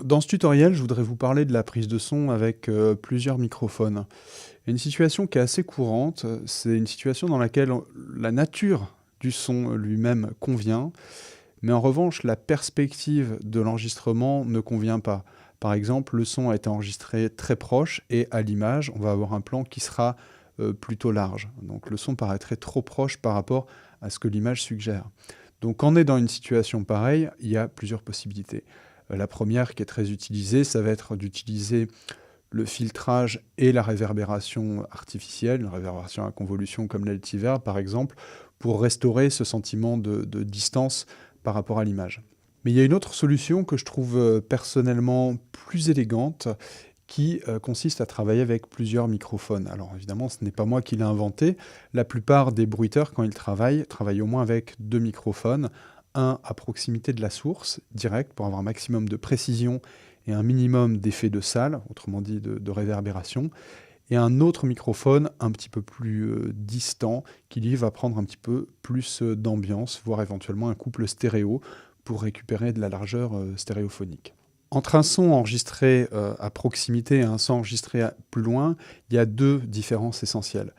Dans ce tutoriel, je voudrais vous parler de la prise de son avec plusieurs microphones. Une situation qui est assez courante, c'est une situation dans laquelle la nature du son lui-même convient, mais en revanche, la perspective de l'enregistrement ne convient pas. Par exemple, le son a été enregistré très proche et à l'image, on va avoir un plan qui sera plutôt large. Donc le son paraîtrait trop proche par rapport à ce que l'image suggère. Donc quand on est dans une situation pareille, il y a plusieurs possibilités. La première qui est très utilisée, ça va être d'utiliser le filtrage et la réverbération artificielle, une réverbération à convolution comme l'Altiver par exemple, pour restaurer ce sentiment de distance par rapport à l'image. Mais il y a une autre solution que je trouve personnellement plus élégante qui consiste à travailler avec plusieurs microphones. Alors évidemment, ce n'est pas moi qui l'ai inventé. La plupart des bruiteurs, quand ils travaillent au moins avec deux microphones, un à proximité de la source, direct, pour avoir un maximum de précision et un minimum d'effet de salle, autrement dit de réverbération, et un autre microphone un petit peu plus distant, qui lui va prendre un petit peu plus d'ambiance, voire éventuellement un couple stéréo, pour récupérer de la largeur stéréophonique. Entre un son enregistré à proximité et un son enregistré plus loin, il y a deux différences essentielles.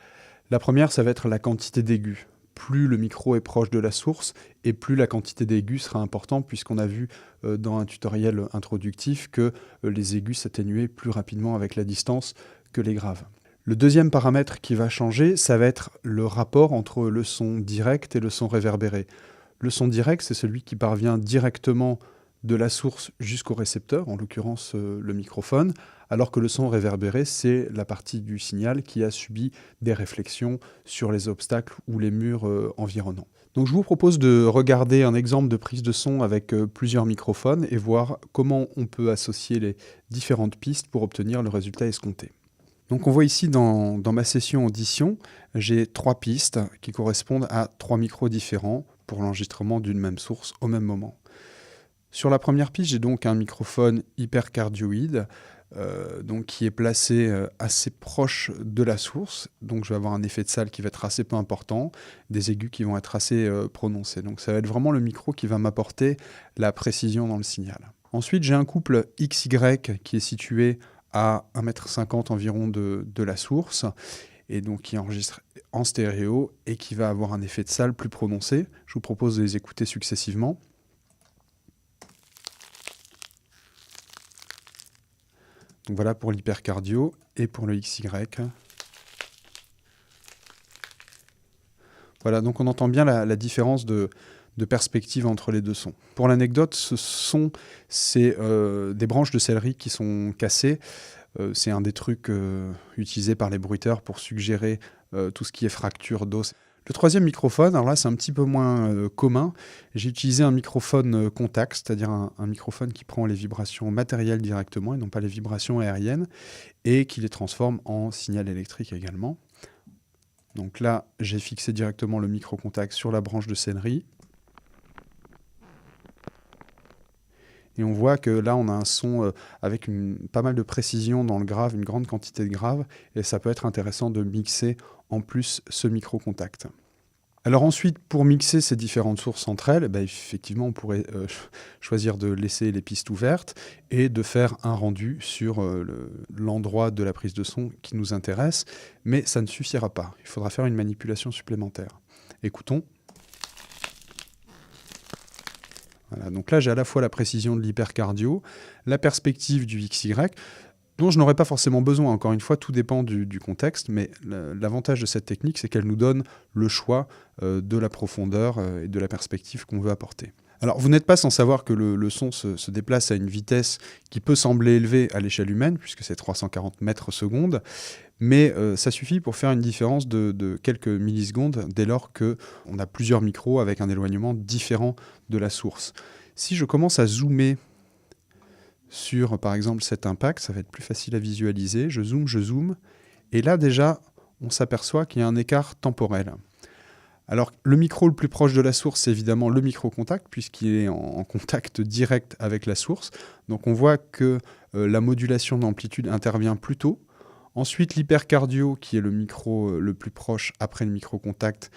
La première, ça va être la quantité d'aigus. Plus le micro est proche de la source et plus la quantité d'aigus sera importante, puisqu'on a vu dans un tutoriel introductif que les aigus s'atténuaient plus rapidement avec la distance que les graves. Le deuxième paramètre qui va changer, ça va être le rapport entre le son direct et le son réverbéré. Le son direct, c'est celui qui parvient directement de la source jusqu'au récepteur, en l'occurrence le microphone, alors que le son réverbéré, c'est la partie du signal qui a subi des réflexions sur les obstacles ou les murs environnants. Donc je vous propose de regarder un exemple de prise de son avec plusieurs microphones et voir comment on peut associer les différentes pistes pour obtenir le résultat escompté. Donc on voit ici dans ma session audition, j'ai 3 pistes qui correspondent à 3 micros différents pour l'enregistrement d'une même source au même moment. Sur la première piste, j'ai donc un microphone hypercardioïde qui est placé assez proche de la source. Donc je vais avoir un effet de salle qui va être assez peu important, des aigus qui vont être assez prononcés. Donc ça va être vraiment le micro qui va m'apporter la précision dans le signal. Ensuite, j'ai un couple XY qui est situé à 1,50 m environ de la source, et donc qui enregistre en stéréo et qui va avoir un effet de salle plus prononcé. Je vous propose de les écouter successivement. Donc voilà pour l'hypercardio et pour le XY. Voilà, donc on entend bien la différence de perspective entre les deux sons. Pour l'anecdote, ce son, c'est des branches de céleri qui sont cassées. C'est un des trucs utilisés par les bruiteurs pour suggérer tout ce qui est fracture d'os. Le troisième microphone, alors là c'est un petit peu moins commun. J'ai utilisé un microphone contact, c'est-à-dire un microphone qui prend les vibrations matérielles directement et non pas les vibrations aériennes, et qui les transforme en signal électrique également. Donc là, j'ai fixé directement le micro-contact sur la branche de céleri. Et on voit que là, on a un son avec pas mal de précision dans le grave, une grande quantité de grave, et ça peut être intéressant de mixer en plus ce micro-contact. Alors ensuite, pour mixer ces différentes sources entre elles, effectivement, on pourrait choisir de laisser les pistes ouvertes et de faire un rendu sur l'endroit de la prise de son qui nous intéresse, mais ça ne suffira pas. Il faudra faire une manipulation supplémentaire. Écoutons. Voilà, donc là, j'ai à la fois la précision de l'hypercardio, la perspective du XY, dont je n'aurais pas forcément besoin. Encore une fois, tout dépend du contexte, mais l'avantage de cette technique, c'est qu'elle nous donne le choix de la profondeur et de la perspective qu'on veut apporter. Alors, vous n'êtes pas sans savoir que le son se déplace à une vitesse qui peut sembler élevée à l'échelle humaine, puisque c'est 340 mètres secondes, mais ça suffit pour faire une différence de quelques millisecondes dès lors qu'on a plusieurs micros avec un éloignement différent de la source. Si je commence à zoomer sur, par exemple, cet impact, ça va être plus facile à visualiser. Je zoome, et là, déjà, on s'aperçoit qu'il y a un écart temporel. Alors, le micro le plus proche de la source, c'est évidemment le micro-contact, puisqu'il est en contact direct avec la source. Donc, on voit que la modulation d'amplitude intervient plus tôt. Ensuite, l'hypercardio, qui est le micro le plus proche après le micro-contact,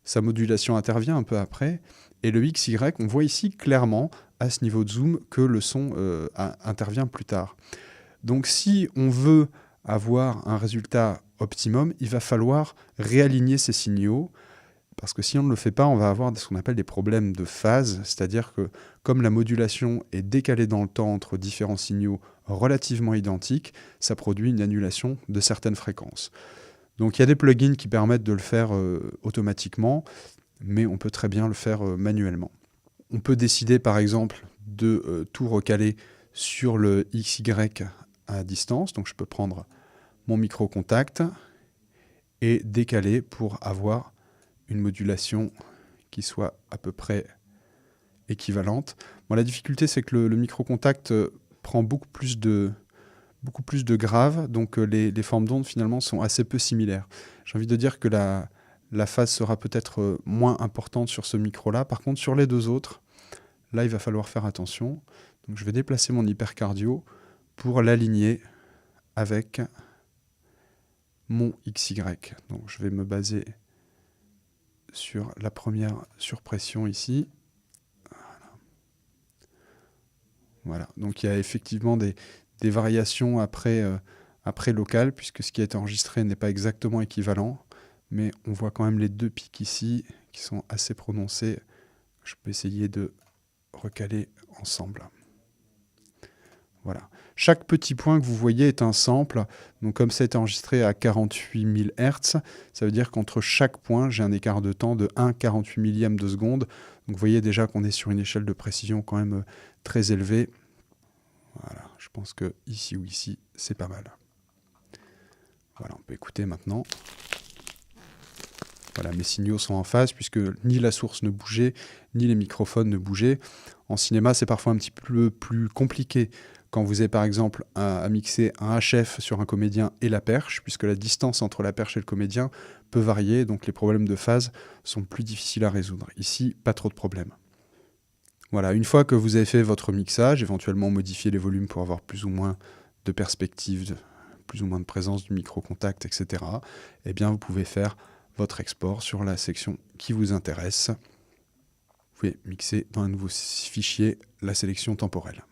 sa modulation intervient un peu après. Et le XY, on voit ici clairement à ce niveau de zoom que le son intervient plus tard. Donc si on veut avoir un résultat optimum, il va falloir réaligner ces signaux, parce que si on ne le fait pas, on va avoir ce qu'on appelle des problèmes de phase, c'est-à-dire que comme la modulation est décalée dans le temps entre différents signaux relativement identiques, ça produit une annulation de certaines fréquences. Donc il y a des plugins qui permettent de le faire automatiquement, mais on peut très bien le faire manuellement. On peut décider par exemple de tout recaler sur le XY à distance, donc je peux prendre mon micro-contact et décaler pour avoir une modulation qui soit à peu près équivalente. Bon, la difficulté, c'est que le micro-contact prend beaucoup plus de graves, donc les formes d'ondes finalement sont assez peu similaires. J'ai envie de dire que la phase sera peut-être moins importante sur ce micro-là. Par contre, sur les deux autres, là, il va falloir faire attention. Donc, je vais déplacer mon hypercardio pour l'aligner avec mon XY. Donc, je vais me baser sur la première surpression ici. Voilà. Donc, il y a effectivement des variations après local, puisque ce qui a été enregistré n'est pas exactement équivalent. Mais on voit quand même les deux pics ici qui sont assez prononcés. Je peux essayer de recaler ensemble. Voilà. Chaque petit point que vous voyez est un sample. Donc comme ça a été enregistré à 48 000 Hz, ça veut dire qu'entre chaque point, j'ai un écart de temps de 1/48 millième de seconde. Donc vous voyez déjà qu'on est sur une échelle de précision quand même très élevée. Voilà, je pense que ici ou ici, c'est pas mal. Voilà, on peut écouter maintenant. Voilà, mes signaux sont en phase puisque ni la source ne bougeait, ni les microphones ne bougeaient. En cinéma, c'est parfois un petit peu plus compliqué quand vous avez par exemple à mixer un HF sur un comédien et la perche, puisque la distance entre la perche et le comédien peut varier, donc les problèmes de phase sont plus difficiles à résoudre. Ici, pas trop de problèmes. Voilà, une fois que vous avez fait votre mixage, éventuellement modifier les volumes pour avoir plus ou moins de perspective, plus ou moins de présence du micro-contact, etc., eh bien vous pouvez faire votre export sur la section qui vous intéresse. Vous pouvez mixer dans un nouveau fichier la sélection temporelle.